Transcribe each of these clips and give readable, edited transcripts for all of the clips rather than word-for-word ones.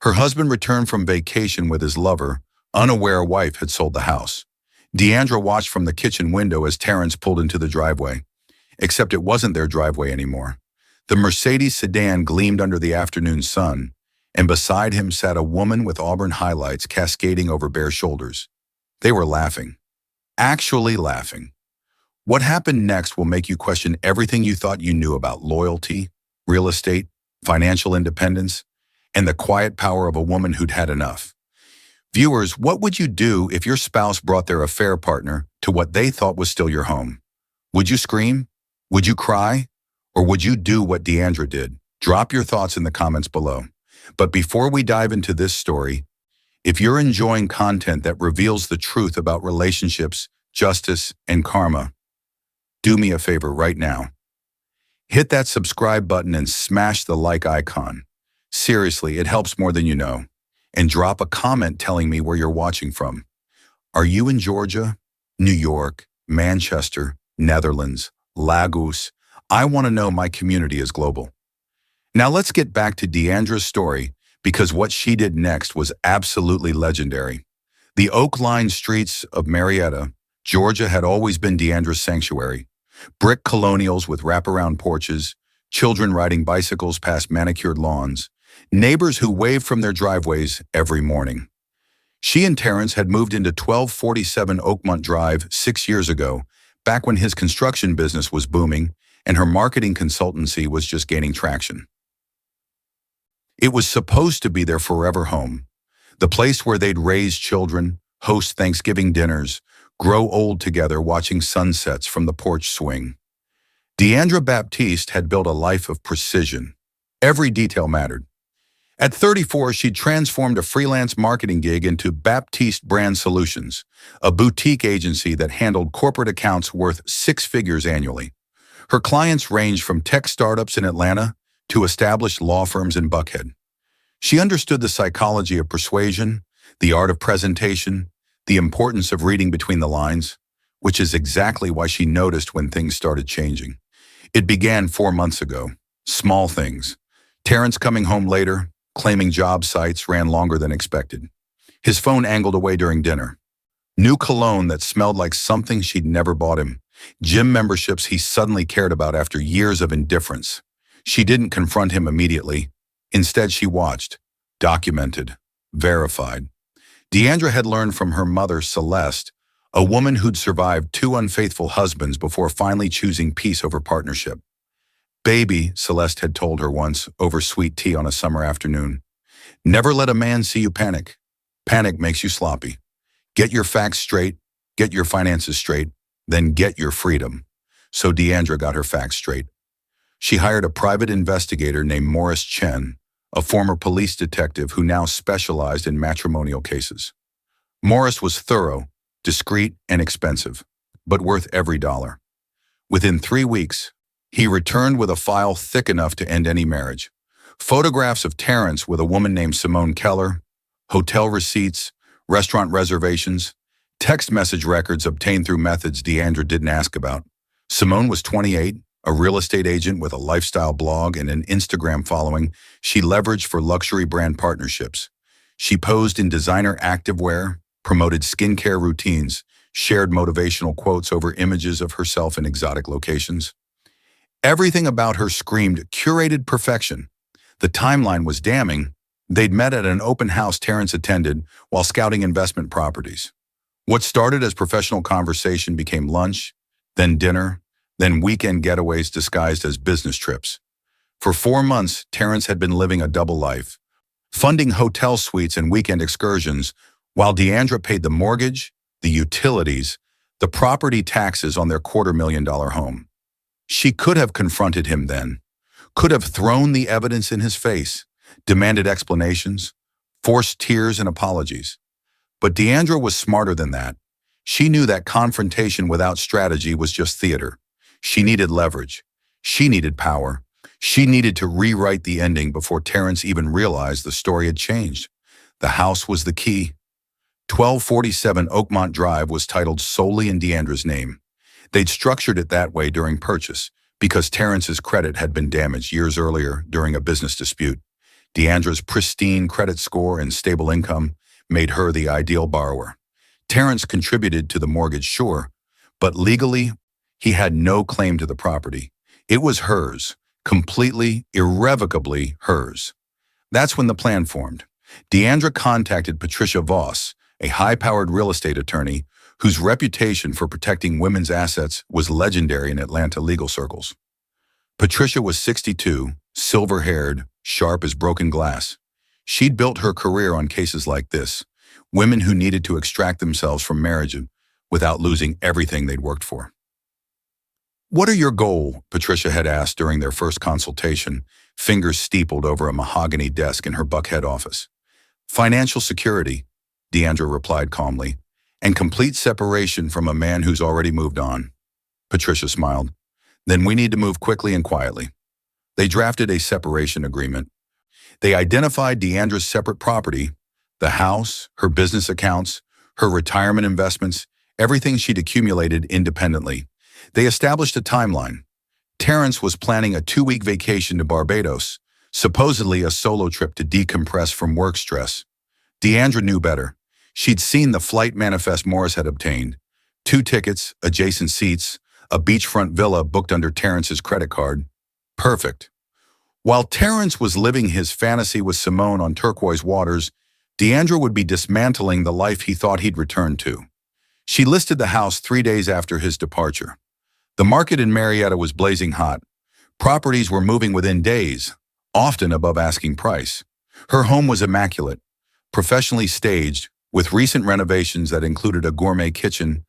Her husband returned from vacation with his lover, unaware wife had sold the house. Deandra watched from the kitchen window as Terrence pulled into the driveway. Except it wasn't their driveway anymore. The Mercedes sedan gleamed under the afternoon sun, and beside him sat a woman with auburn highlights cascading over bare shoulders. They were laughing. Actually laughing. What happened next will make you question everything you thought you knew about loyalty, real estate, financial independence, and the quiet power of a woman who'd had enough. Viewers, what would you do if your spouse brought their affair partner to what they thought was still your home? Would you scream? Would you cry? Or would you do what Deandra did? Drop your thoughts in the comments below. But before we dive into this story, if you're enjoying content that reveals the truth about relationships, justice, and karma, do me a favor right now. Hit that subscribe button and smash the like icon. Seriously, it helps more than you know. And drop a comment telling me where you're watching from. Are you in Georgia, New York, Manchester, Netherlands, Lagos? I want to know. My community is global. Now let's get back to Deandra's story, because what she did next was absolutely legendary. The oak-lined streets of Marietta, Georgia had always been Deandra's sanctuary. Brick colonials with wraparound porches, children riding bicycles past manicured lawns, neighbors who waved from their driveways every morning. She and Terrence had moved into 1247 Oakmont Drive 6 years ago, back when his construction business was booming and her marketing consultancy was just gaining traction. It was supposed to be their forever home, the place where they'd raise children, host Thanksgiving dinners, grow old together watching sunsets from the porch swing. Deandra Baptiste had built a life of precision. Every detail mattered. At 34, she'd transformed a freelance marketing gig into Baptiste Brand Solutions, a boutique agency that handled corporate accounts worth 6 figures annually. Her clients ranged from tech startups in Atlanta to established law firms in Buckhead. She understood the psychology of persuasion, the art of presentation, the importance of reading between the lines, which is exactly why she noticed when things started changing. It began 4 months ago. Small things. Terrence coming home later, claiming job sites ran longer than expected. His phone angled away during dinner. New cologne that smelled like something she'd never bought him. Gym memberships he suddenly cared about after years of indifference. She didn't confront him immediately. Instead, she watched, documented, verified. Deandra had learned from her mother, Celeste, a woman who'd survived 2 unfaithful husbands before finally choosing peace over partnership. "Baby," Celeste had told her once over sweet tea on a summer afternoon, "never let a man see you panic. Panic makes you sloppy. Get your facts straight, get your finances straight, then get your freedom." So Deandra got her facts straight. She hired a private investigator named Morris Chen, a former police detective who now specialized in matrimonial cases. Morris was thorough, discreet, and expensive, but worth every dollar. Within 3 weeks, he returned with a file thick enough to end any marriage. Photographs of Terrence with a woman named Simone Keller, hotel receipts, restaurant reservations, text message records obtained through methods Deandra didn't ask about. Simone was 28, a real estate agent with a lifestyle blog and an Instagram following she leveraged for luxury brand partnerships. She posed in designer activewear, promoted skincare routines, shared motivational quotes over images of herself in exotic locations. Everything about her screamed curated perfection. The timeline was damning. They'd met at an open house Terrence attended while scouting investment properties. What started as professional conversation became lunch, then dinner, then weekend getaways disguised as business trips. For 4 months, Terrence had been living a double life, funding hotel suites and weekend excursions, while Deandra paid the mortgage, the utilities, the property taxes on their $250,000 home. She could have confronted him then, could have thrown the evidence in his face, demanded explanations, forced tears and apologies. But Deandra was smarter than that. She knew that confrontation without strategy was just theater. She needed leverage. She needed power. She needed to rewrite the ending before Terrence even realized the story had changed. The house was the key. 1247 Oakmont Drive was titled solely in Deandra's name. They'd structured it that way during purchase because Terrence's credit had been damaged years earlier during a business dispute. Deandra's pristine credit score and stable income made her the ideal borrower. Terrence contributed to the mortgage, sure, but legally, he had no claim to the property. It was hers, completely, irrevocably hers. That's when the plan formed. Deandra contacted Patricia Voss, a high-powered real estate attorney whose reputation for protecting women's assets was legendary in Atlanta legal circles. Patricia was 62, silver-haired, sharp as broken glass. She'd built her career on cases like this, women who needed to extract themselves from marriage without losing everything they'd worked for. "What are your goals?" Patricia had asked during their first consultation, fingers steepled over a mahogany desk in her Buckhead office. "Financial security," Deandra replied calmly, "and complete separation from a man who's already moved on." Patricia smiled. "Then we need to move quickly and quietly." They drafted a separation agreement. They identified Deandra's separate property, the house, her business accounts, her retirement investments, everything she'd accumulated independently. They established a timeline. Terrence was planning a 2-week vacation to Barbados, supposedly a solo trip to decompress from work stress. Deandra knew better. She'd seen the flight manifest Morris had obtained. 2 tickets, adjacent seats, a beachfront villa booked under Terrence's credit card. Perfect. While Terrence was living his fantasy with Simone on turquoise waters, Deandra would be dismantling the life he thought he'd returned to. She listed the house 3 days after his departure. The market in Marietta was blazing hot. Properties were moving within days, often above asking price. Her home was immaculate, professionally staged, with recent renovations that included a gourmet kitchen,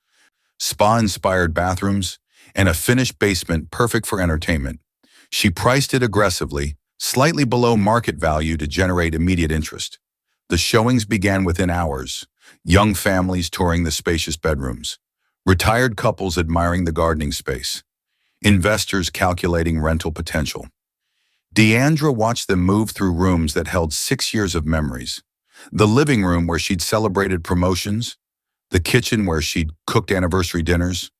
spa-inspired bathrooms, and a finished basement perfect for entertainment. She priced it aggressively, slightly below market value to generate immediate interest. The showings began within hours, young families touring the spacious bedrooms, retired couples admiring the gardening space, investors calculating rental potential. Deandra watched them move through rooms that held 6 years of memories. The living room where she'd celebrated promotions, the kitchen where she'd cooked anniversary dinners,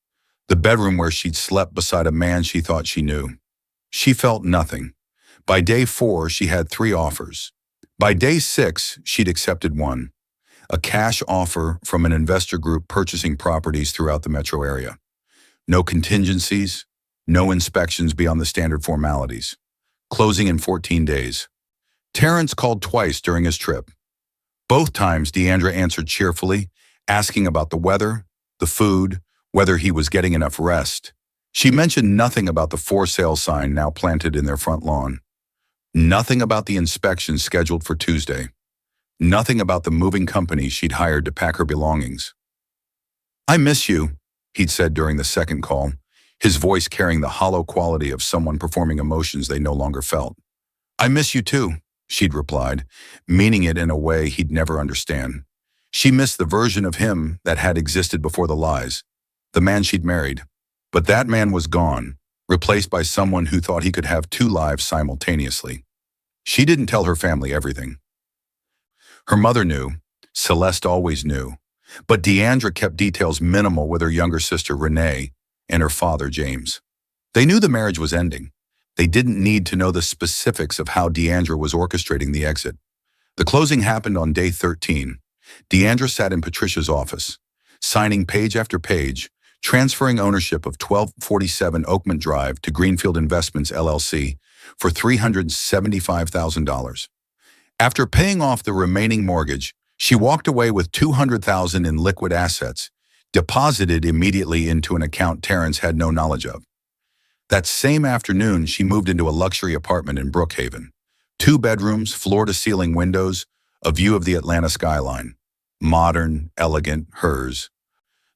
the bedroom where she'd slept beside a man she thought she knew. She felt nothing. By day 4, she had 3 offers. By day 6, she'd accepted one, a cash offer from an investor group purchasing properties throughout the metro area. No contingencies, no inspections beyond the standard formalities. Closing in 14 days. Terrence called twice during his trip. Both times, Deandra answered cheerfully, asking about the weather, the food, whether he was getting enough rest. She mentioned nothing about the for sale sign now planted in their front lawn. Nothing about the inspection scheduled for Tuesday. Nothing about the moving company she'd hired to pack her belongings. "I miss you," he'd said during the second call, his voice carrying the hollow quality of someone performing emotions they no longer felt. "I miss you too," she'd replied, meaning it in a way he'd never understand. She missed the version of him that had existed before the lies, the man she'd married. But that man was gone, replaced by someone who thought he could have 2 lives simultaneously. She didn't tell her family everything. Her mother knew, Celeste always knew, but Deandra kept details minimal with her younger sister Renee and her father James. They knew the marriage was ending. They didn't need to know the specifics of how Deandra was orchestrating the exit. The closing happened on day 13. Deandra sat in Patricia's office, signing page after page, transferring ownership of 1247 Oakmont Drive to Greenfield Investments, LLC, for $375,000. After paying off the remaining mortgage, she walked away with $200,000 in liquid assets, deposited immediately into an account Terrence had no knowledge of. That same afternoon, she moved into a luxury apartment in Brookhaven. 2 bedrooms, floor-to-ceiling windows, a view of the Atlanta skyline. Modern, elegant, hers.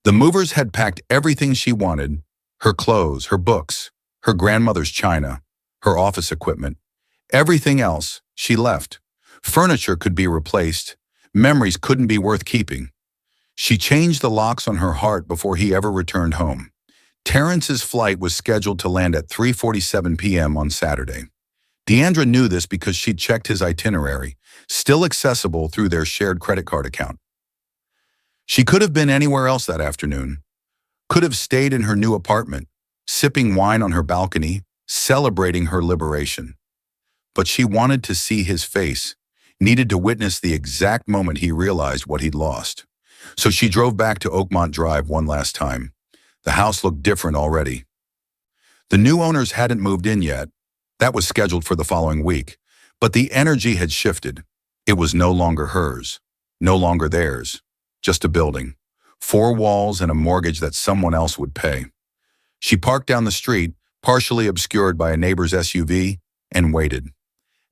The movers had packed everything she wanted, her clothes, her books, her grandmother's china, her office equipment. Everything else, she left. Furniture could be replaced. Memories couldn't be worth keeping. She changed the locks on her heart before he ever returned home. Terrence's flight was scheduled to land at 3:47 p.m. on Saturday. Deandra knew this because she'd checked his itinerary, still accessible through their shared credit card account. She could have been anywhere else that afternoon, could have stayed in her new apartment, sipping wine on her balcony, celebrating her liberation. but she wanted to see his face, needed to witness the exact moment he realized what he'd lost. So she drove back to Oakmont Drive one last time. The house looked different already. The new owners hadn't moved in yet. That was scheduled for the following week. But the energy had shifted. It was no longer hers, no longer theirs. Just a building, 4 walls and a mortgage that someone else would pay. She parked down the street, partially obscured by a neighbor's SUV, and waited.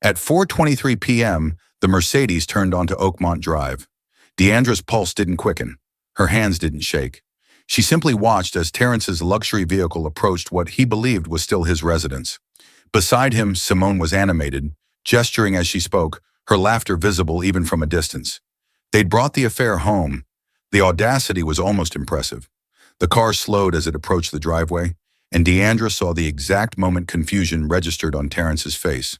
At 4:23 p.m., the Mercedes turned onto Oakmont Drive. Deandra's pulse didn't quicken. Her hands didn't shake. She simply watched as Terrence's luxury vehicle approached what he believed was still his residence. Beside him, Simone was animated, gesturing as she spoke, her laughter visible even from a distance. They'd brought the affair home. The audacity was almost impressive. The car slowed as it approached the driveway, and Deandra saw the exact moment confusion registered on Terrence's face.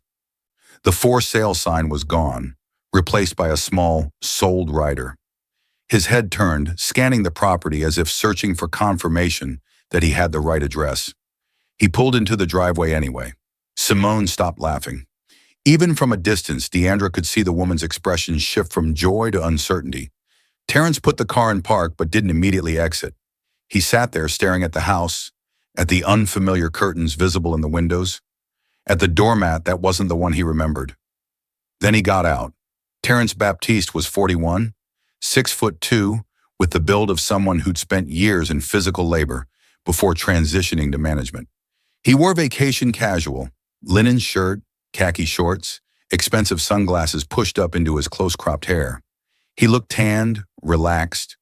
The for sale sign was gone, replaced by a small, sold rider. His head turned, scanning the property as if searching for confirmation that he had the right address. He pulled into the driveway anyway. Simone stopped laughing. Even from a distance, Deandra could see the woman's expression shift from joy to uncertainty. Terrence put the car in park but didn't immediately exit. He sat there staring at the house, at the unfamiliar curtains visible in the windows, at the doormat that wasn't the one he remembered. Then he got out. Terrence Baptiste was 41, 6'2", with the build of someone who'd spent years in physical labor before transitioning to management. He wore vacation casual, linen shirt, khaki shorts, expensive sunglasses pushed up into his close-cropped hair. He looked tanned, relaxed,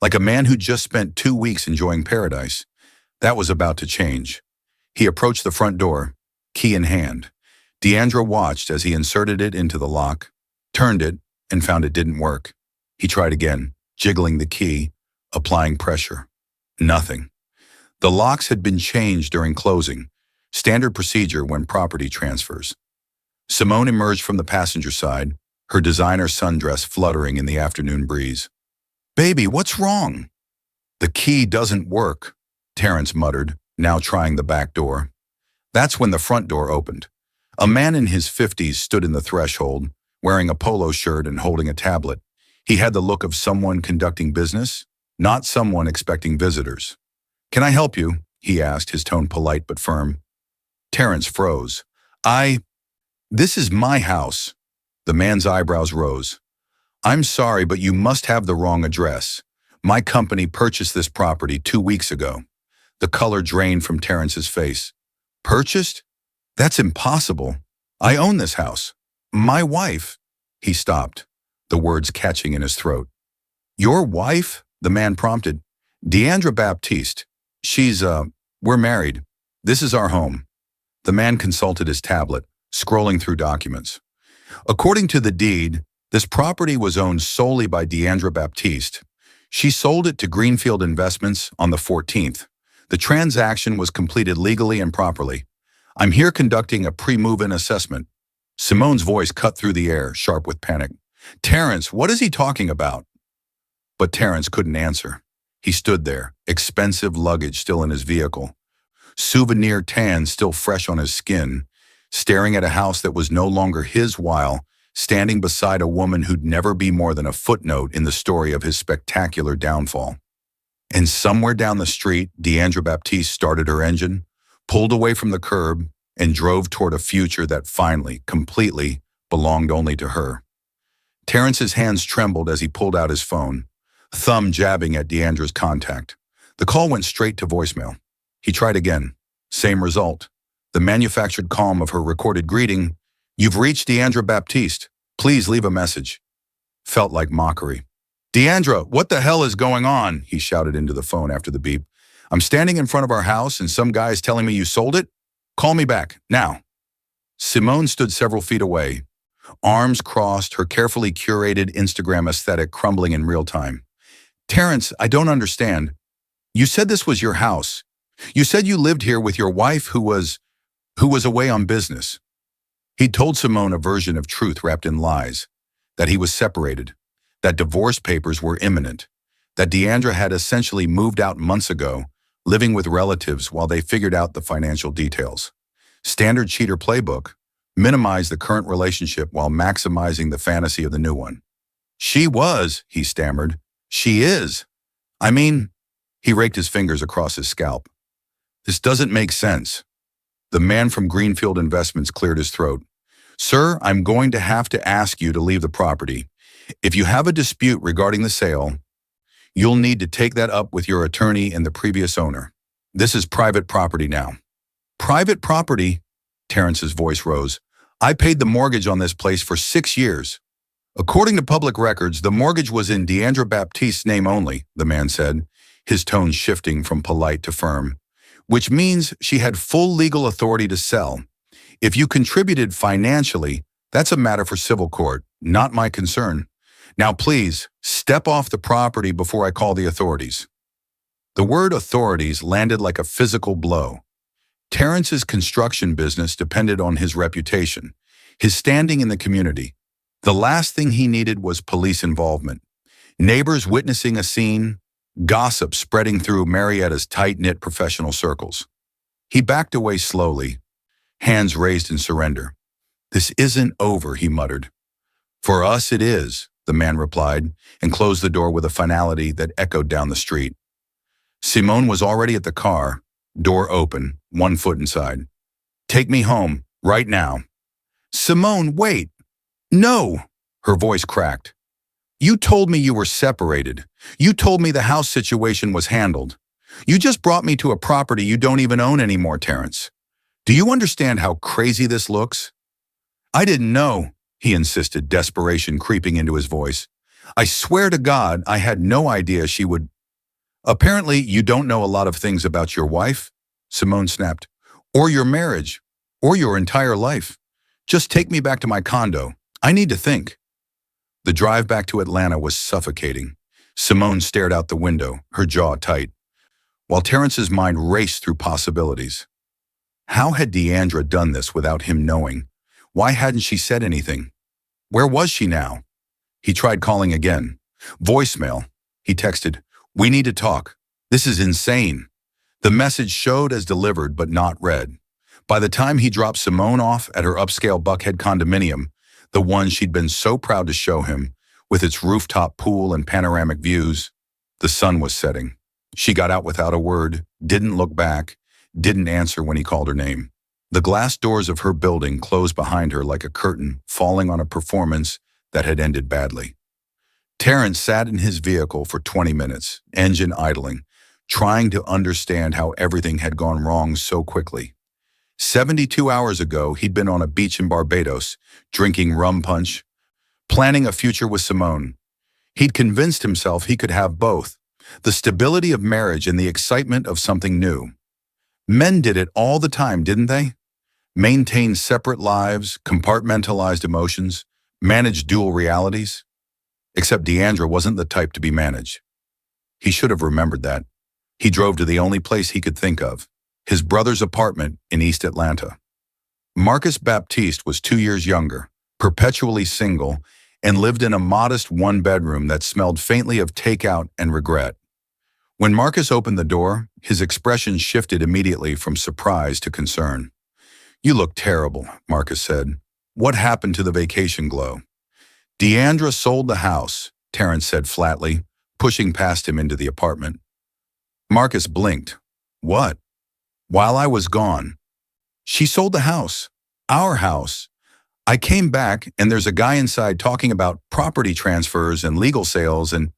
like a man who'd just spent 2 weeks enjoying paradise. That was about to change. He approached the front door, key in hand. Deandra watched as he inserted it into the lock, turned it, and found it didn't work. He tried again, jiggling the key, applying pressure. Nothing. The locks had been changed during closing, standard procedure when property transfers. Simone emerged from the passenger side, her designer sundress fluttering in the afternoon breeze. "Baby, what's wrong?" "The key doesn't work," Terrence muttered, now trying the back door. That's when the front door opened. A man in his 50s stood in the threshold, wearing a polo shirt and holding a tablet. He had the look of someone conducting business, not someone expecting visitors. "Can I help you?" he asked, his tone polite but firm. Terrence froze. This is my house." The man's eyebrows rose. "I'm sorry, but you must have the wrong address. My company purchased this property 2 weeks ago." The color drained from Terrence's face. "Purchased? That's impossible. I own this house. My wife." He stopped, the words catching in his throat. "Your wife?" the man prompted. "Deandra Baptiste. We're married. This is our home." The man consulted his tablet, scrolling through documents. According to the deed, this property was owned solely by Deandra Baptiste. She sold it to Greenfield Investments on the 14th. The transaction was completed legally and properly. "I'm here conducting a pre-move-in assessment." Simone's voice cut through the air, sharp with panic. "Terrence, what is he talking about?" But Terrence couldn't answer. He stood there, expensive luggage still in his vehicle, souvenir tan still fresh on his skin, staring at a house that was no longer his while standing beside a woman who'd never be more than a footnote in the story of his spectacular downfall. And somewhere down the street, Deandra Baptiste started her engine, pulled away from the curb, and drove toward a future that finally, completely, belonged only to her. Terrence's hands trembled as he pulled out his phone, thumb jabbing at Deandra's contact. The call went straight to voicemail. He tried again. Same result. The manufactured calm of her recorded greeting, "You've reached Deandra Baptiste. Please leave a message," felt like mockery. "Deandra, what the hell is going on?" he shouted into the phone after the beep. "I'm standing in front of our house and some guy is telling me you sold it? Call me back, now." Simone stood several feet away, arms crossed, her carefully curated Instagram aesthetic crumbling in real time. "Terrence, I don't understand. You said this was your house. You said you lived here with your wife who was away on business." He'd told Simone a version of truth wrapped in lies, that he was separated, that divorce papers were imminent, that Deandra had essentially moved out months ago, living with relatives while they figured out the financial details. Standard cheater playbook, minimize the current relationship while maximizing the fantasy of the new one. She was, he stammered. She is. I mean, he raked his fingers across his scalp. This doesn't make sense. The man from Greenfield Investments cleared his throat. Sir, I'm going to have to ask you to leave the property. If you have a dispute regarding the sale, you'll need to take that up with your attorney and the previous owner. This is private property now. Private property? Terrence's voice rose. I paid the mortgage on this place for 6 years. According to public records, the mortgage was in Deandra Baptiste's name only, the man said, his tone shifting from polite to firm, which means she had full legal authority to sell. If you contributed financially, that's a matter for civil court, not my concern. Now please, step off the property before I call the authorities. The word authorities landed like a physical blow. Terrence's construction business depended on his reputation, his standing in the community. The last thing he needed was police involvement. Neighbors witnessing a scene, gossip spreading through Marietta's tight-knit professional circles. He backed away slowly, hands raised in surrender. This isn't over, he muttered. For us it is, the man replied, and closed the door with a finality that echoed down the street. Simone was already at the car, door open, 1 foot inside. Take me home, right now. Simone, wait. No, her voice cracked. You told me you were separated. You told me the house situation was handled. You just brought me to a property you don't even own anymore, Terrence. Do you understand how crazy this looks? I didn't know, he insisted, desperation creeping into his voice. I swear to God, I had no idea she would. Apparently, you don't know a lot of things about your wife, Simone snapped, or your marriage, or your entire life. Just take me back to my condo. I need to think. The drive back to Atlanta was suffocating. Simone stared out the window, her jaw tight, while Terrence's mind raced through possibilities. How had Deandra done this without him knowing? Why hadn't she said anything? Where was she now? He tried calling again. Voicemail. He texted, "We need to talk. This is insane." The message showed as delivered but not read. By the time he dropped Simone off at her upscale Buckhead condominium, the one she'd been so proud to show him, with its rooftop pool and panoramic views, the sun was setting. She got out without a word, didn't look back, didn't answer when he called her name. The glass doors of her building closed behind her like a curtain falling on a performance that had ended badly. Terrence sat in his vehicle for 20 minutes, engine idling, trying to understand how everything had gone wrong so quickly. 72 hours ago, he'd been on a beach in Barbados, drinking rum punch, planning a future with Simone. He'd convinced himself he could have both, the stability of marriage and the excitement of something new. Men did it all the time, didn't they? Maintained separate lives, compartmentalized emotions, managed dual realities. Except Deandra wasn't the type to be managed. He should have remembered that. He drove to the only place he could think of, his brother's apartment in East Atlanta. Marcus Baptiste was 2 years younger, perpetually single, and lived in a modest 1-bedroom that smelled faintly of takeout and regret. When Marcus opened the door, his expression shifted immediately from surprise to concern. "You look terrible," Marcus said. "What happened to the vacation glow?" "Deandra sold the house," Terrence said flatly, pushing past him into the apartment. Marcus blinked. "What?" "While I was gone. She sold the house. Our house. I came back and there's a guy inside talking about property transfers and legal sales and..."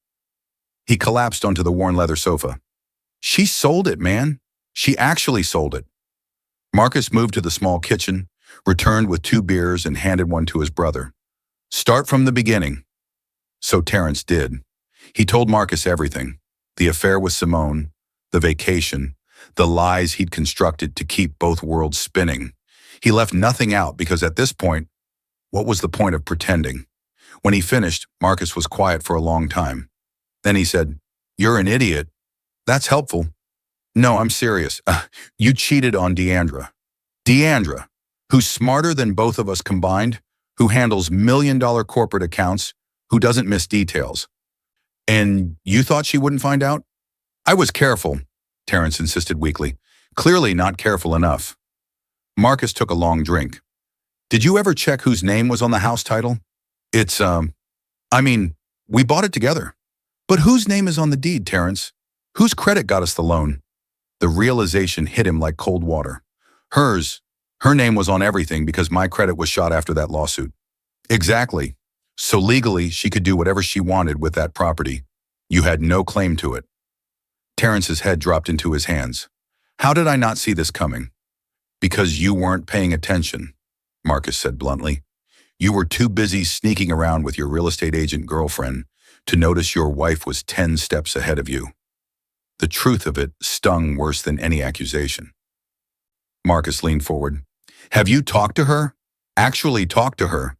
He collapsed onto the worn leather sofa. "She sold it, man. She actually sold it." Marcus moved to the small kitchen, returned with 2 beers and handed one to his brother. "Start from the beginning." So Terrence did. He told Marcus everything. The affair with Simone, the vacation, the lies he'd constructed to keep both worlds spinning. He left nothing out because at this point, what was the point of pretending? When he finished, Marcus was quiet for a long time. Then he said, "You're an idiot." "That's helpful." "No, I'm serious. You cheated on Deandra." "Deandra, who's smarter than both of us combined, who handles million-dollar corporate accounts, who doesn't miss details. And you thought she wouldn't find out?" "I was careful," Terrence insisted weakly. "Clearly not careful enough." Marcus took a long drink. Did you ever check whose name was on the house title? It's, I mean, we bought it together. But whose name is on the deed, Terrence? Whose credit got us the loan? The realization hit him like cold water. Hers. Her name was on everything because my credit was shot after that lawsuit. Exactly. So legally, she could do whatever she wanted with that property. You had no claim to it. Terrence's head dropped into his hands. How did I not see this coming? Because you weren't paying attention, Marcus said bluntly. You were too busy sneaking around with your real estate agent girlfriend to notice your wife was 10 steps ahead of you. The truth of it stung worse than any accusation. Marcus leaned forward. Have you talked to her? Actually talked to her?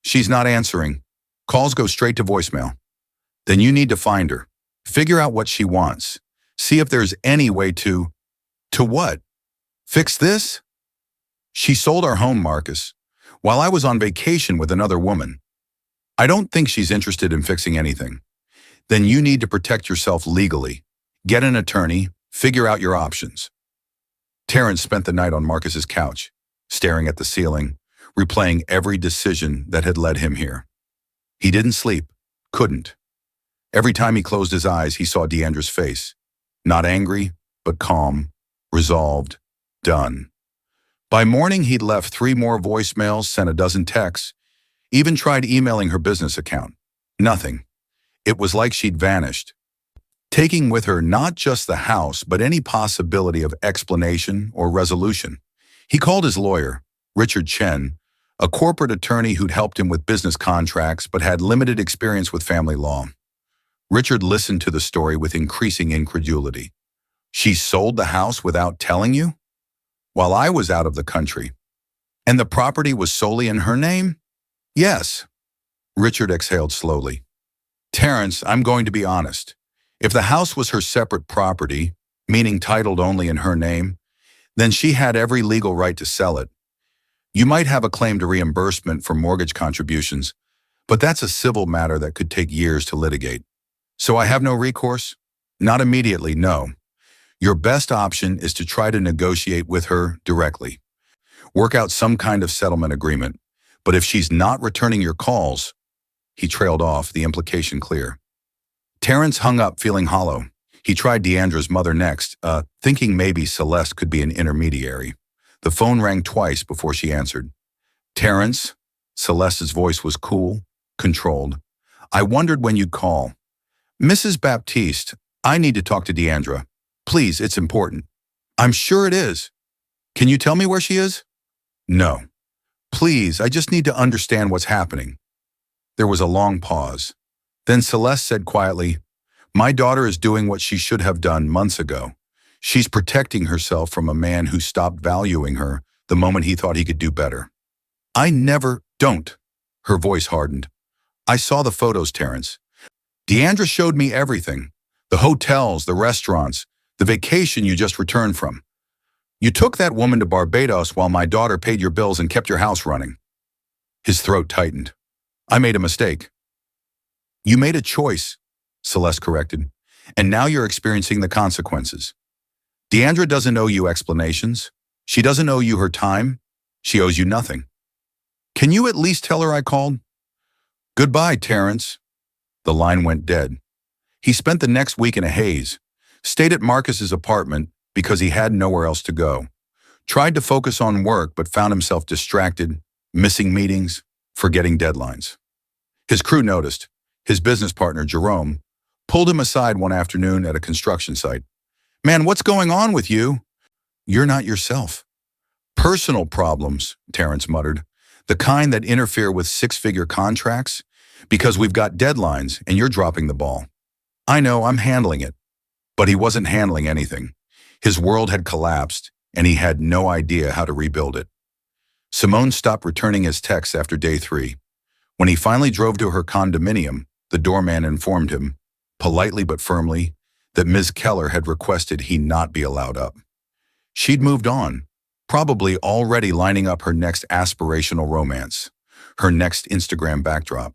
She's not answering. Calls go straight to voicemail. Then you need to find her. Figure out what she wants. See if there's any way to... To what? Fix this? She sold our home, Marcus, while I was on vacation with another woman. I don't think she's interested in fixing anything. Then you need to protect yourself legally. Get an attorney, figure out your options. Terrence spent the night on Marcus's couch, staring at the ceiling, replaying every decision that had led him here. He didn't sleep, couldn't. Every time he closed his eyes, he saw Deandra's face. Not angry, but calm, resolved, done. By morning, he'd left 3 more voicemails, sent a dozen texts, even tried emailing her business account. Nothing. It was like she'd vanished, taking with her not just the house, but any possibility of explanation or resolution. He called his lawyer, Richard Chen, a corporate attorney who'd helped him with business contracts but had limited experience with family law. Richard listened to the story with increasing incredulity. She sold the house without telling you? While I was out of the country. And the property was solely in her name? Yes. Richard exhaled slowly. Terrence, I'm going to be honest. If the house was her separate property, meaning titled only in her name, then she had every legal right to sell it. You might have a claim to reimbursement for mortgage contributions, but that's a civil matter that could take years to litigate. So I have no recourse? Not immediately, no. Your best option is to try to negotiate with her directly. Work out some kind of settlement agreement. But if she's not returning your calls, he trailed off, the implication clear. Terrence hung up feeling hollow. He tried Deandra's mother next, thinking maybe Celeste could be an intermediary. The phone rang twice before she answered. Terrence? Celeste's voice was cool, controlled. I wondered when you'd call. Mrs. Baptiste, I need to talk to Deandra. Please, it's important. I'm sure it is. Can you tell me where she is? No. Please, I just need to understand what's happening. There was a long pause. Then Celeste said quietly, My daughter is doing what she should have done months ago. She's protecting herself from a man who stopped valuing her the moment he thought he could do better. I never don't. Her voice hardened. I saw the photos, Terrence. Deandra showed me everything. The hotels, the restaurants, the vacation you just returned from. You took that woman to Barbados while my daughter paid your bills and kept your house running. His throat tightened. I made a mistake. You made a choice, Celeste corrected, and now you're experiencing the consequences. Deandra doesn't owe you explanations. She doesn't owe you her time. She owes you nothing. Can you at least tell her I called? Goodbye, Terrence. The line went dead. He spent the next week in a haze, stayed at Marcus's apartment because he had nowhere else to go, tried to focus on work but found himself distracted, missing meetings, forgetting deadlines. His crew noticed. His business partner, Jerome, pulled him aside one afternoon at a construction site. Man, what's going on with you? You're not yourself. Personal problems, Terrence muttered, the kind that interfere with 6-figure contracts, because we've got deadlines and you're dropping the ball. I know, I'm handling it. But he wasn't handling anything. His world had collapsed and he had no idea how to rebuild it. Simone stopped returning his texts after day 3. When he finally drove to her condominium, the doorman informed him, politely but firmly, that Ms. Keller had requested he not be allowed up. She'd moved on, probably already lining up her next aspirational romance, her next Instagram backdrop.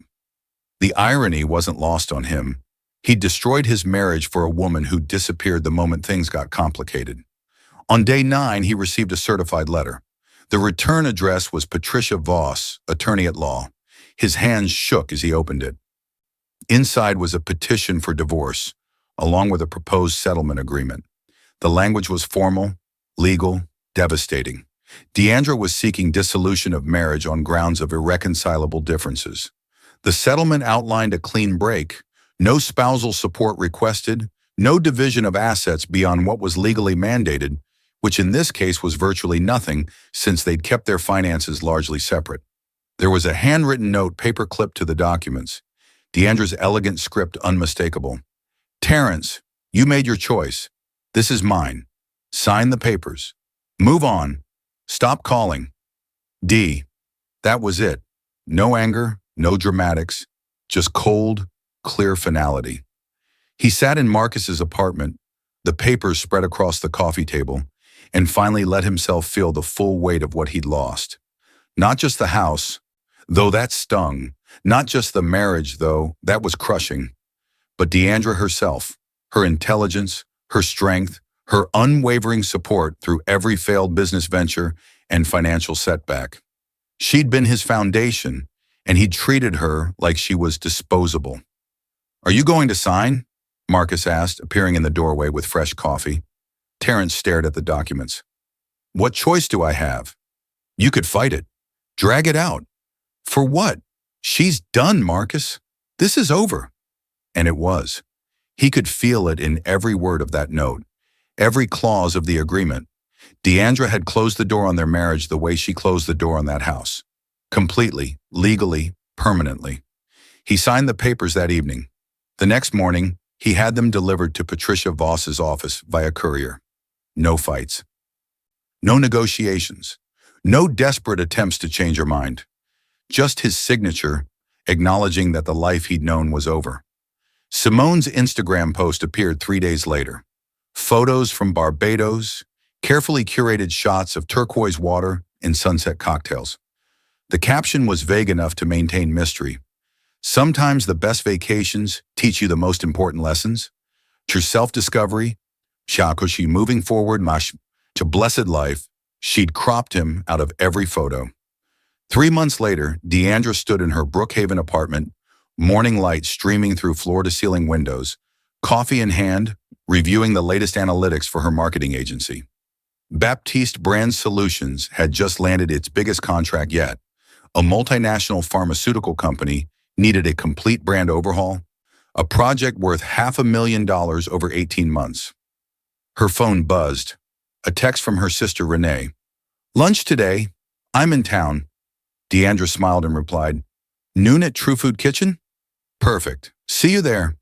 The irony wasn't lost on him. He'd destroyed his marriage for a woman who disappeared the moment things got complicated. On day 9, he received a certified letter. The return address was Patricia Voss, attorney at law. His hands shook as he opened it. Inside was a petition for divorce, along with a proposed settlement agreement. The language was formal, legal, devastating. Deandra was seeking dissolution of marriage on grounds of irreconcilable differences. The settlement outlined a clean break, no spousal support requested, no division of assets beyond what was legally mandated, which in this case was virtually nothing since they'd kept their finances largely separate. There was a handwritten note paper-clipped to the documents, Deandra's elegant script unmistakable. Terrence, you made your choice. This is mine. Sign the papers. Move on. Stop calling. D. That was it. No anger, no dramatics, just cold, clear finality. He sat in Marcus's apartment, the papers spread across the coffee table, and finally let himself feel the full weight of what he'd lost. Not just the house, though that stung. Not just the marriage, though, that was crushing. But Deandra herself, her intelligence, her strength, her unwavering support through every failed business venture and financial setback. She'd been his foundation, and he'd treated her like she was disposable. Are you going to sign? Marcus asked, appearing in the doorway with fresh coffee. Terrence stared at the documents. What choice do I have? You could fight it. Drag it out. For what? She's done, Marcus. This is over. And it was. He could feel it in every word of that note, every clause of the agreement. Deandra had closed the door on their marriage the way she closed the door on that house. Completely, legally, permanently. He signed the papers that evening. The next morning, he had them delivered to Patricia Voss's office via courier. No fights. No negotiations. No desperate attempts to change her mind. Just his signature, acknowledging that the life he'd known was over. Simone's Instagram post appeared 3 days later. Photos from Barbados, carefully curated shots of turquoise water and sunset cocktails. The caption was vague enough to maintain mystery. Sometimes the best vacations teach you the most important lessons. Through self-discovery, Shakushi moving forward to blessed life, she'd cropped him out of every photo. 3 months later, Deandra stood in her Brookhaven apartment, morning light streaming through floor-to-ceiling windows, coffee in hand, reviewing the latest analytics for her marketing agency. Baptiste Brand Solutions had just landed its biggest contract yet. A multinational pharmaceutical company needed a complete brand overhaul, a project worth $500,000 over 18 months. Her phone buzzed. A text from her sister Renee. Lunch today. I'm in town. Deandra smiled and replied, Noon at True Food Kitchen? Perfect. See you there.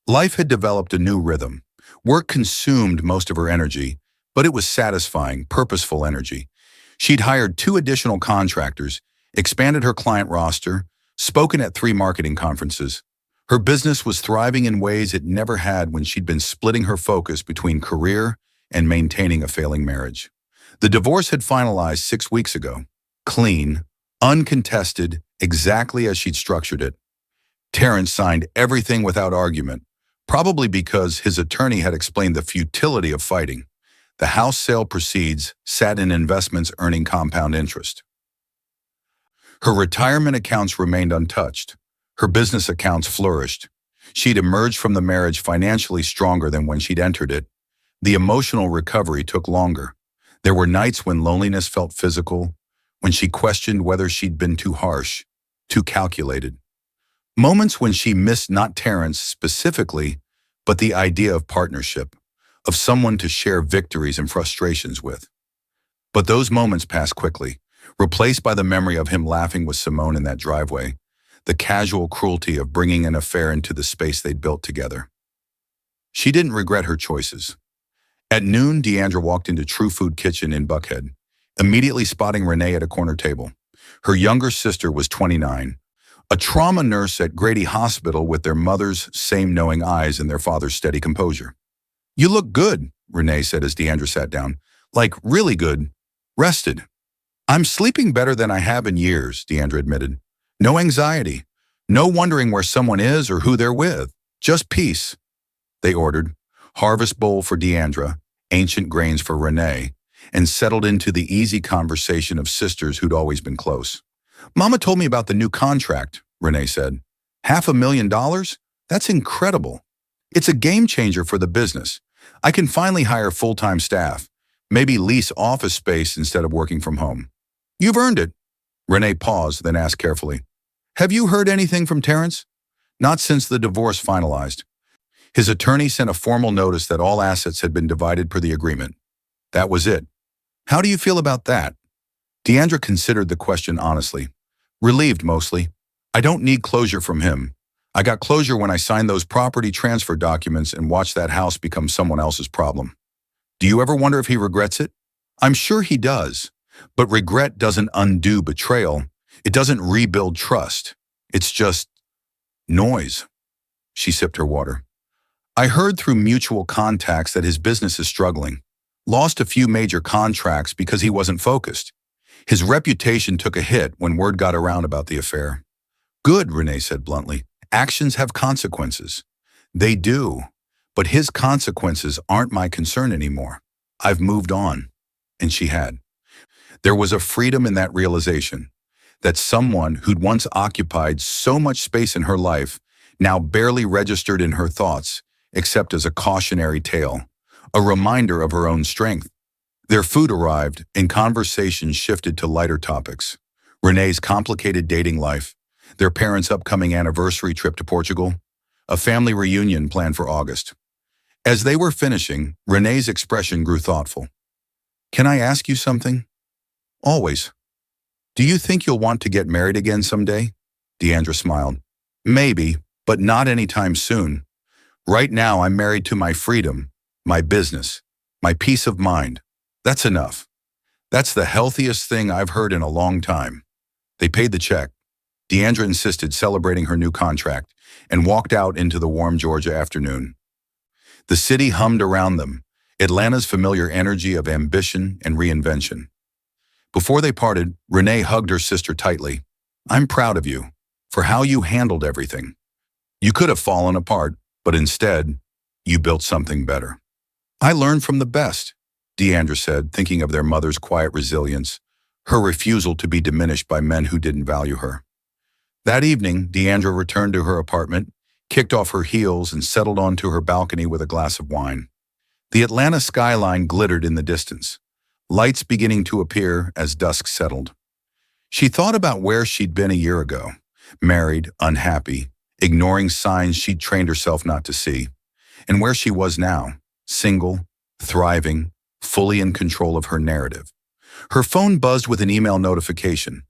Life had developed a new rhythm. Work consumed most of her energy, but it was satisfying, purposeful energy. She'd hired 2 additional contractors, expanded her client roster, spoken at 3 marketing conferences. Her business was thriving in ways it never had when she'd been splitting her focus between career and maintaining a failing marriage. The divorce had finalized 6 weeks ago. Clean, uncontested, exactly as she'd structured it. Terrence signed everything without argument, probably because his attorney had explained the futility of fighting. The house sale proceeds sat in investments earning compound interest. Her retirement accounts remained untouched. Her business accounts flourished. She'd emerged from the marriage financially stronger than when she'd entered it. The emotional recovery took longer. There were nights when loneliness felt physical, when she questioned whether she'd been too harsh, too calculated. Moments when she missed not Terrence specifically, but the idea of partnership, of someone to share victories and frustrations with. But those moments passed quickly, replaced by the memory of him laughing with Simone in that driveway, the casual cruelty of bringing an affair into the space they'd built together. She didn't regret her choices. At noon, Deandra walked into True Food Kitchen in Buckhead, immediately spotting Renee at a corner table. Her younger sister was 29, a trauma nurse at Grady Hospital with their mother's same knowing eyes and their father's steady composure. You look good, Renee said as Deandra sat down. Like, really good. Rested. I'm sleeping better than I have in years, Deandra admitted. No anxiety. No wondering where someone is or who they're with. Just peace. They ordered. Harvest bowl for Deandra, ancient grains for Renee, and settled into the easy conversation of sisters who'd always been close. "Mama told me about the new contract," Renee said. $500,000? That's incredible. It's a game changer for the business. I can finally hire full-time staff, maybe lease office space instead of working from home." "You've earned it." Renee paused, then asked carefully, "Have you heard anything from Terrence?" "Not since the divorce finalized. His attorney sent a formal notice that all assets had been divided per the agreement. That was it." "How do you feel about that?" Deandra considered the question honestly. "Relieved, mostly. I don't need closure from him. I got closure when I signed those property transfer documents and watched that house become someone else's problem." "Do you ever wonder if he regrets it?" "I'm sure he does. But regret doesn't undo betrayal. It doesn't rebuild trust. It's just noise." She sipped her water. "I heard through mutual contacts that his business is struggling. Lost a few major contracts because he wasn't focused. His reputation took a hit when word got around about the affair." "Good," Renee said bluntly. "Actions have consequences." "They do. But his consequences aren't my concern anymore. I've moved on." And she had. There was a freedom in that realization, that someone who'd once occupied so much space in her life now barely registered in her thoughts, except as a cautionary tale, a reminder of her own strength. Their food arrived, and conversation shifted to lighter topics. Renee's complicated dating life, their parents' upcoming anniversary trip to Portugal, a family reunion planned for August. As they were finishing, Renee's expression grew thoughtful. "Can I ask you something?" "Always." "Do you think you'll want to get married again someday?" Deandra smiled. "Maybe, but not anytime soon. Right now I'm married to my freedom, my business, my peace of mind. That's enough." "That's the healthiest thing I've heard in a long time." They paid the check. Deandra insisted, celebrating her new contract, and walked out into the warm Georgia afternoon. The city hummed around them, Atlanta's familiar energy of ambition and reinvention. Before they parted, Renee hugged her sister tightly. "I'm proud of you, for how you handled everything. You could have fallen apart, but instead, you built something better." "I learned from the best," Deandra said, thinking of their mother's quiet resilience, her refusal to be diminished by men who didn't value her. That evening, Deandra returned to her apartment, kicked off her heels, and settled onto her balcony with a glass of wine. The Atlanta skyline glittered in the distance, lights beginning to appear as dusk settled. She thought about where she'd been a year ago, married, unhappy, ignoring signs she'd trained herself not to see, and where she was now, single, thriving, fully in control of her narrative. Her phone buzzed with an email notification.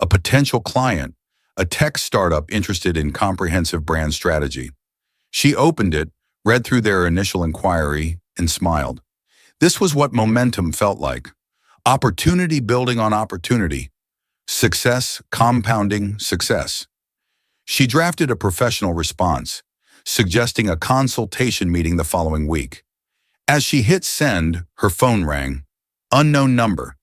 A potential client, a tech startup interested in comprehensive brand strategy. She opened it, read through their initial inquiry, and smiled. This was what momentum felt like. Opportunity building on opportunity. Success compounding success. She drafted a professional response, suggesting a consultation meeting the following week. As she hit send, her phone rang. Unknown number.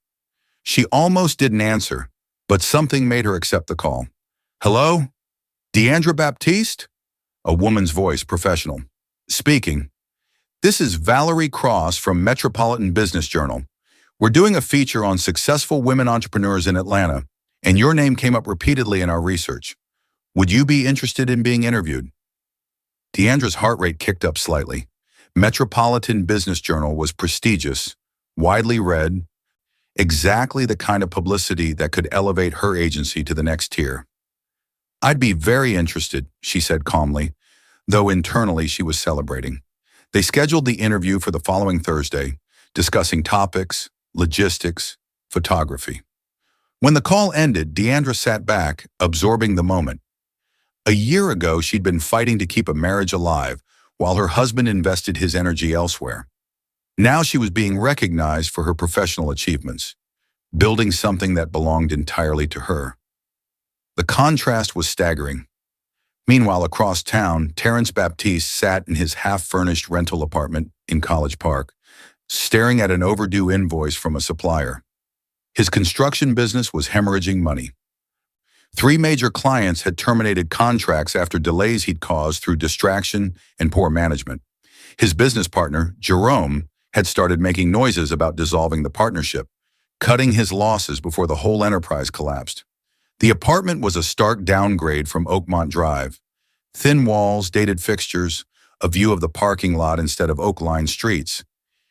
She almost didn't answer, but something made her accept the call. "Hello? Deandra Baptiste?" A woman's voice, professional. "Speaking. This is Valerie Cross from Metropolitan Business Journal. We're doing a feature on successful women entrepreneurs in Atlanta, and your name came up repeatedly in our research. Would you be interested in being interviewed?" Deandra's heart rate kicked up slightly. Metropolitan Business Journal was prestigious, widely read, exactly the kind of publicity that could elevate her agency to the next tier. "I'd be very interested," she said calmly, though internally she was celebrating. They scheduled the interview for the following Thursday, discussing topics, logistics, photography. When the call ended, Deandra sat back, absorbing the moment. A year ago, she'd been fighting to keep a marriage alive, while her husband invested his energy elsewhere. Now she was being recognized for her professional achievements, building something that belonged entirely to her. The contrast was staggering. Meanwhile, across town, Terrence Baptiste sat in his half-furnished rental apartment in College Park, staring at an overdue invoice from a supplier. His construction business was hemorrhaging money. 3 major clients had terminated contracts after delays he'd caused through distraction and poor management. His business partner, Jerome, had started making noises about dissolving the partnership, cutting his losses before the whole enterprise collapsed. The apartment was a stark downgrade from Oakmont Drive. Thin walls, dated fixtures, a view of the parking lot instead of oak-lined streets.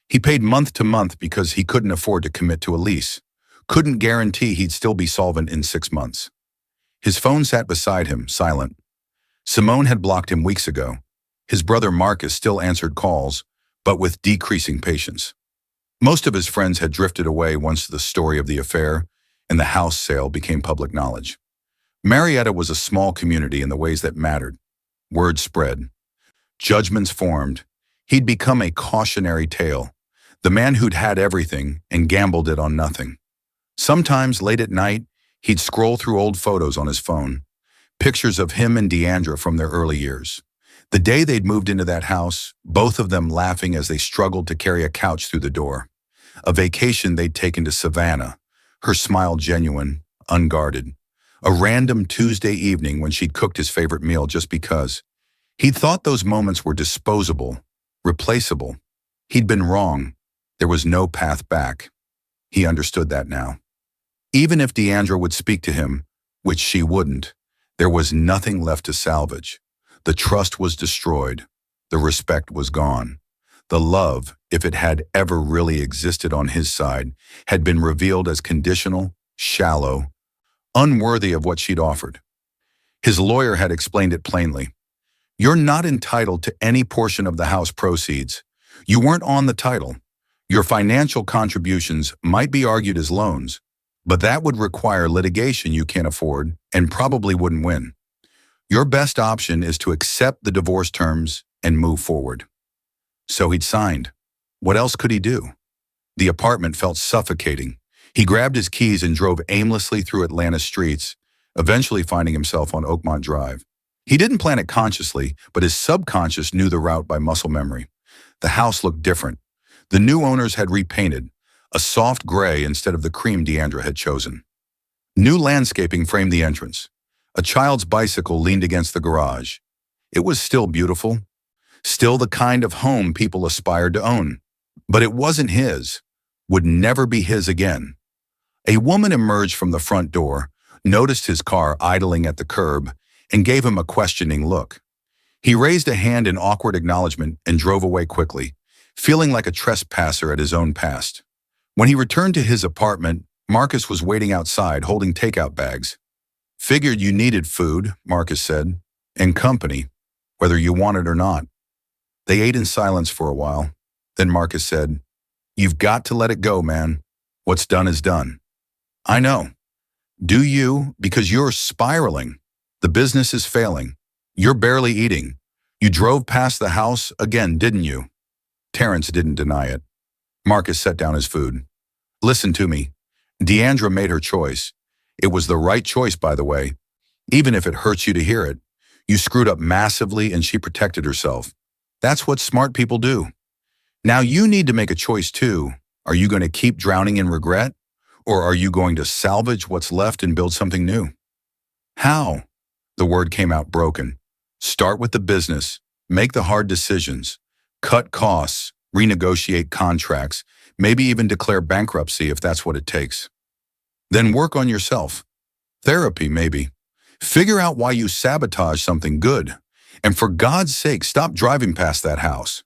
He paid month to month because he couldn't afford to commit to a lease, couldn't guarantee he'd still be solvent in 6 months. His phone sat beside him, silent. Simone had blocked him weeks ago. His brother Marcus still answered calls, but with decreasing patience. Most of his friends had drifted away once the story of the affair and the house sale became public knowledge. Marietta was a small community in the ways that mattered. Word spread. Judgments formed. He'd become a cautionary tale, the man who'd had everything and gambled it on nothing. Sometimes, late at night, he'd scroll through old photos on his phone, pictures of him and Deandra from their early years. The day they'd moved into that house, both of them laughing as they struggled to carry a couch through the door. A vacation they'd taken to Savannah, her smile genuine, unguarded. A random Tuesday evening when she'd cooked his favorite meal just because. He'd thought those moments were disposable, replaceable. He'd been wrong. There was no path back. He understood that now. Even if Deandra would speak to him, which she wouldn't, there was nothing left to salvage. The trust was destroyed. The respect was gone. The love, if it had ever really existed on his side, had been revealed as conditional, shallow, unworthy of what she'd offered. His lawyer had explained it plainly. You're not entitled to any portion of the house proceeds. You weren't on the title. Your financial contributions might be argued as loans, but that would require litigation you can't afford and probably wouldn't win. Your best option is to accept the divorce terms and move forward. So he'd signed. What else could he do? The apartment felt suffocating. He grabbed his keys and drove aimlessly through Atlanta's streets, eventually finding himself on Oakmont Drive. He didn't plan it consciously, but his subconscious knew the route by muscle memory. The house looked different. The new owners had repainted, a soft gray instead of the cream Deandra had chosen. New landscaping framed the entrance. A child's bicycle leaned against the garage. It was still beautiful, still the kind of home people aspired to own. But it wasn't his, would never be his again. A woman emerged from the front door, noticed his car idling at the curb, and gave him a questioning look. He raised a hand in awkward acknowledgement and drove away quickly, feeling like a trespasser at his own past. When he returned to his apartment, Marcus was waiting outside holding takeout bags. Figured you needed food, Marcus said, and company, whether you want it or not. They ate in silence for a while. Then Marcus said, "You've got to let it go, man. What's done is done." "I know. Do you, because you're spiraling. The business is failing. You're barely eating. You drove past the house again, didn't you?" Terrence didn't deny it. Marcus set down his food. "Listen to me. Deandra made her choice. It was the right choice, by the way. Even if it hurts you to hear it. You screwed up massively and she protected herself. That's what smart people do. Now you need to make a choice too. Are you going to keep drowning in regret? Or are you going to salvage what's left and build something new?" "How?" The word came out broken. "Start with the business. Make the hard decisions. Cut costs. Renegotiate contracts. Maybe even declare bankruptcy if that's what it takes. Then work on yourself. Therapy, maybe. Figure out why you sabotage something good. And for God's sake, stop driving past that house."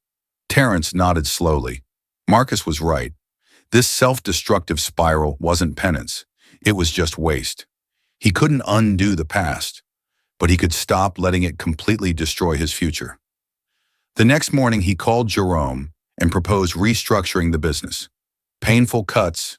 Terrence nodded slowly. Marcus was right. This self-destructive spiral wasn't penance. It was just waste. He couldn't undo the past, but he could stop letting it completely destroy his future. The next morning, he called Jerome and proposed restructuring the business. Painful cuts,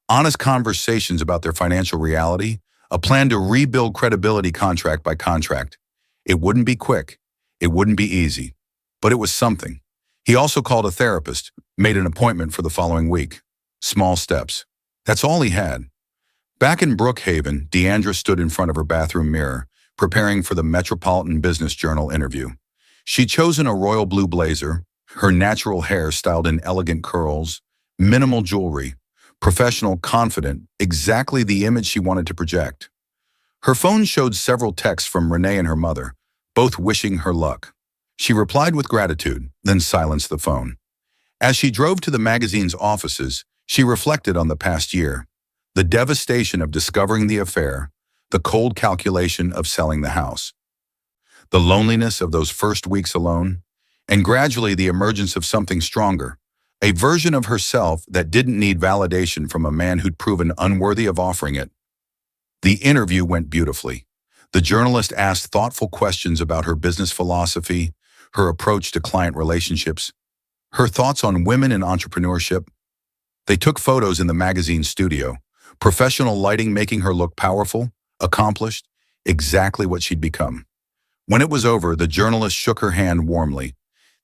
honest conversations about their financial reality, a plan to rebuild credibility contract by contract. It wouldn't be quick. It wouldn't be easy. But it was something. He also called a therapist, made an appointment for the following week. Small steps. That's all he had. Back in Brookhaven, Deandra stood in front of her bathroom mirror, preparing for the Metropolitan Business Journal interview. She'd chosen a royal blue blazer, her natural hair styled in elegant curls, minimal jewelry, professional, confident, exactly the image she wanted to project. Her phone showed several texts from Renee and her mother, both wishing her luck. She replied with gratitude, then silenced the phone. As she drove to the magazine's offices, she reflected on the past year, the devastation of discovering the affair, the cold calculation of selling the house, the loneliness of those first weeks alone, and gradually the emergence of something stronger, a version of herself that didn't need validation from a man who'd proven unworthy of offering it. The interview went beautifully. The journalist asked thoughtful questions about her business philosophy, her approach to client relationships, her thoughts on women and entrepreneurship. They took photos in the magazine studio, professional lighting making her look powerful, accomplished, exactly what she'd become. When it was over, the journalist shook her hand warmly.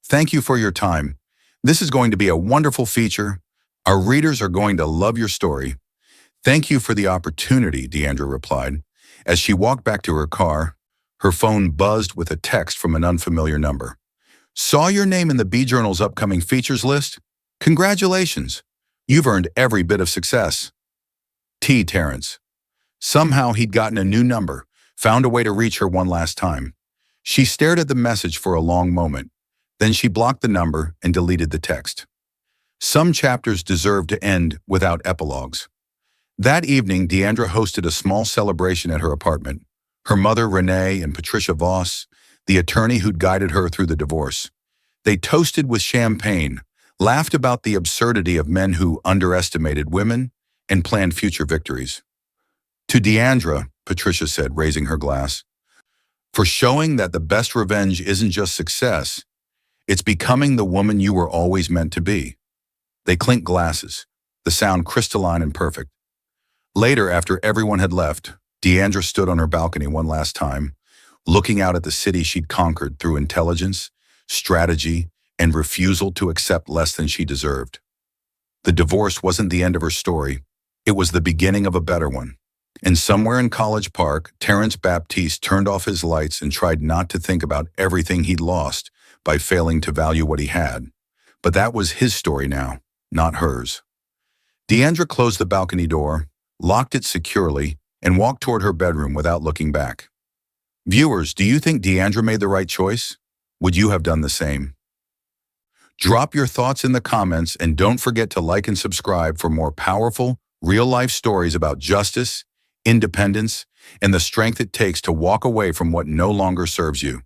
"Thank you for your time. This is going to be a wonderful feature. Our readers are going to love your story." "Thank you for the opportunity," Deandra replied. As she walked back to her car, her phone buzzed with a text from an unfamiliar number. "Saw your name in the B-Journal's upcoming features list? Congratulations. You've earned every bit of success. Terrence." Somehow he'd gotten a new number, found a way to reach her one last time. She stared at the message for a long moment. Then she blocked the number and deleted the text. Some chapters deserve to end without epilogues. That evening, Deandra hosted a small celebration at her apartment. Her mother, Renee, and Patricia Voss, the attorney who'd guided her through the divorce. They toasted with champagne, laughed about the absurdity of men who underestimated women, and planned future victories. "To Deandra," Patricia said, raising her glass, "for showing that the best revenge isn't just success, it's becoming the woman you were always meant to be." They clinked glasses, the sound crystalline and perfect. Later, after everyone had left, Deandra stood on her balcony one last time, looking out at the city she'd conquered through intelligence, strategy, and refusal to accept less than she deserved. The divorce wasn't the end of her story. It was the beginning of a better one. And somewhere in College Park, Terrence Baptiste turned off his lights and tried not to think about everything he'd lost by failing to value what he had. But that was his story now, not hers. Deandra closed the balcony door, locked it securely, and walked toward her bedroom without looking back. Viewers, do you think Deandra made the right choice? Would you have done the same? Drop your thoughts in the comments and don't forget to like and subscribe for more powerful, real-life stories about justice, independence, and the strength it takes to walk away from what no longer serves you.